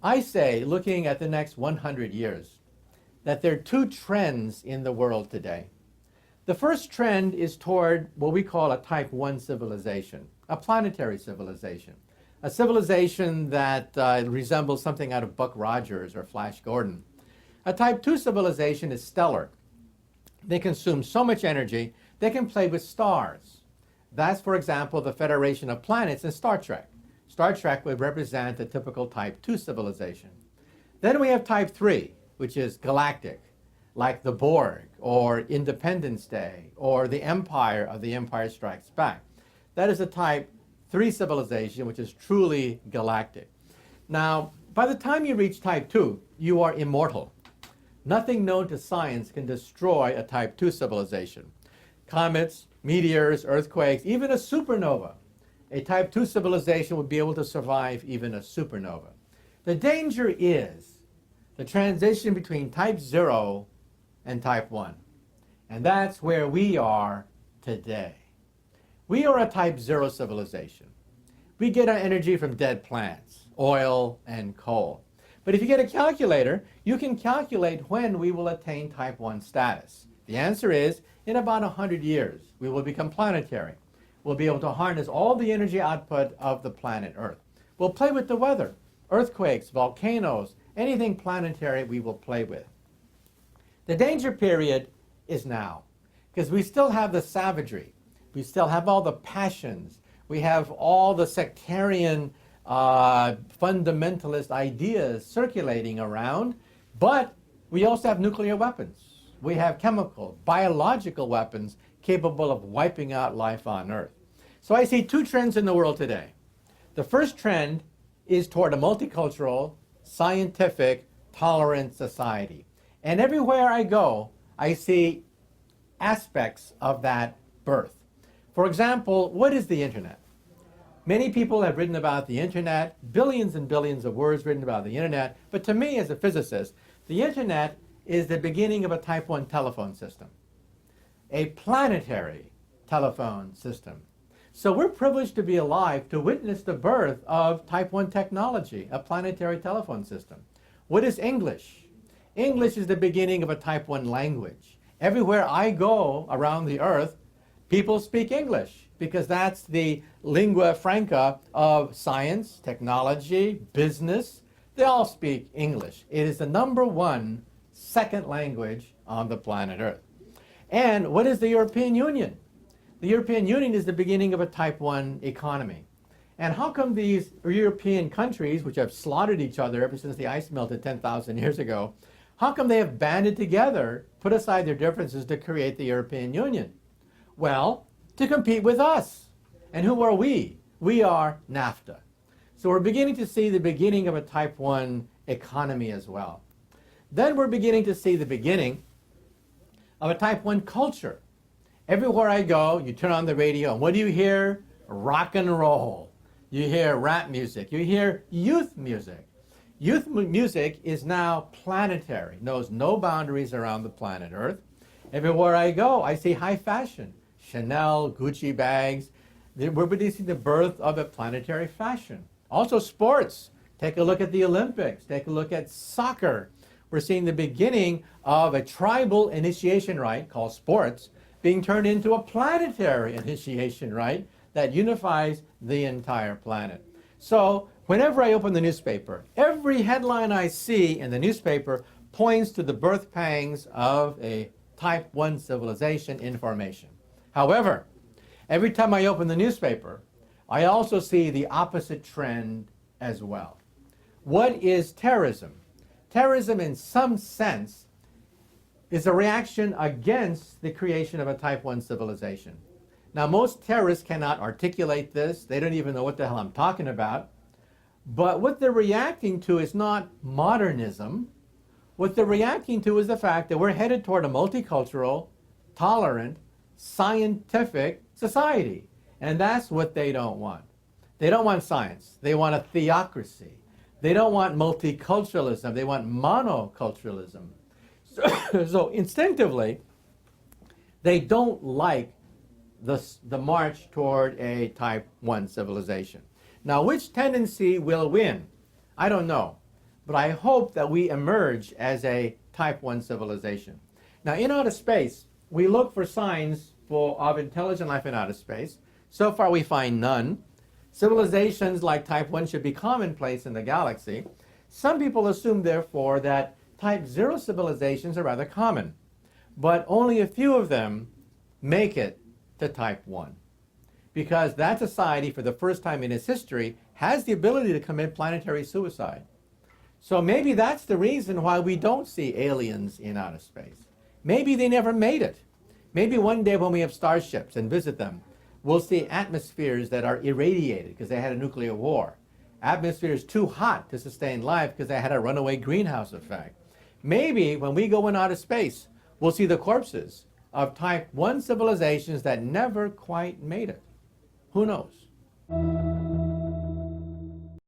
I say, looking at the next 100 years, that there are two trends in the world today. The first trend is toward what we call a Type 1 civilization, a planetary civilization, a civilization that resembles something out of Buck Rogers or Flash Gordon. A Type 2 civilization is stellar. They consume so much energy, they can play with stars. That's, for example, the Federation of Planets in Star Trek. Star Trek would represent a typical Type 2 civilization. Then we have Type 3, which is galactic, like the Borg, or Independence Day, or the Empire of The Empire Strikes Back. That is a Type 3 civilization, which is truly galactic. Now, by the time you reach Type 2, you are immortal. Nothing known to science can destroy a Type 2 civilization. Comets, meteors, earthquakes, even a supernova. A Type 2 civilization would be able to survive even a supernova. The danger is the transition between Type 0 and Type 1. And that's where we are today. We are a Type 0 civilization. We get our energy from dead plants, oil, and coal. But if you get a calculator, you can calculate when we will attain Type 1 status. The answer is, in about 100 years, we will become planetary. We'll be able to harness all the energy output of the planet Earth. We'll play with the weather, earthquakes, volcanoes, anything planetary we will play with. The danger period is now, because we still have the savagery. We still have all the passions. We have all the sectarian fundamentalist ideas circulating around, but we also have nuclear weapons. We have chemical, biological weapons capable of wiping out life on Earth. So I see two trends in the world today. The first trend is toward a multicultural, scientific, tolerant society. And everywhere I go, I see aspects of that birth. For example, what is the internet? Many people have written about the internet, billions and billions of words written about the internet, but to me as a physicist, the internet is the beginning of a Type 1 telephone system, a planetary telephone system. So we're privileged to be alive to witness the birth of Type 1 technology, a planetary telephone system. What is English? English is the beginning of a Type 1 language. Everywhere I go around the earth, people speak English because that's the lingua franca of science, technology, business. They all speak English. It is the number one second language on the planet Earth. And what is the European Union? The European Union is the beginning of a Type 1 economy. And how come these European countries, which have slaughtered each other ever since the ice melted 10,000 years ago, how come they have banded together, put aside their differences to create the European Union? Well, to compete with us. And who are we? We are NAFTA. So we're beginning to see the beginning of a Type 1 economy as well. Then we're beginning to see the beginning of a Type 1 culture. Everywhere I go, you turn on the radio, and what do you hear? Rock and roll. You hear rap music. You hear youth music. Youth music is now planetary, knows no boundaries around the planet Earth. Everywhere I go, I see high fashion. Chanel, Gucci bags. We're witnessing the birth of a planetary fashion. Also sports. Take a look at the Olympics. Take a look at soccer. We're seeing the beginning of a tribal initiation rite called sports being turned into a planetary initiation rite that unifies the entire planet. So whenever I open the newspaper, every headline I see in the newspaper points to the birth pangs of a Type 1 civilization in formation. However, every time I open the newspaper, I also see the opposite trend as well. What is terrorism? Terrorism, in some sense, is a reaction against the creation of a Type 1 civilization. Now, most terrorists cannot articulate this. They don't even know what the hell I'm talking about. But what they're reacting to is not modernism. What they're reacting to is the fact that we're headed toward a multicultural, tolerant, scientific society. And that's what they don't want. They don't want science. They want a theocracy. They don't want multiculturalism. They want monoculturalism. So instinctively, they don't like the march toward a Type 1 civilization. Now, which tendency will win? I don't know. but I hope that we emerge as a Type 1 civilization. Now, in outer space, we look for signs of intelligent life in outer space. So far, we find none. Civilizations like Type 1 should be commonplace in the galaxy. Some people assume, therefore, that Type 0 civilizations are rather common, but only a few of them make it to Type 1, because that society, for the first time in its history, has the ability to commit planetary suicide. So maybe that's the reason why we don't see aliens in outer space. Maybe they never made it. Maybe one day when we have starships and visit them, we'll see atmospheres that are irradiated because they had a nuclear war. Atmospheres too hot to sustain life because they had a runaway greenhouse effect. Maybe when we go in outer space, we'll see the corpses of Type 1 civilizations that never quite made it. Who knows?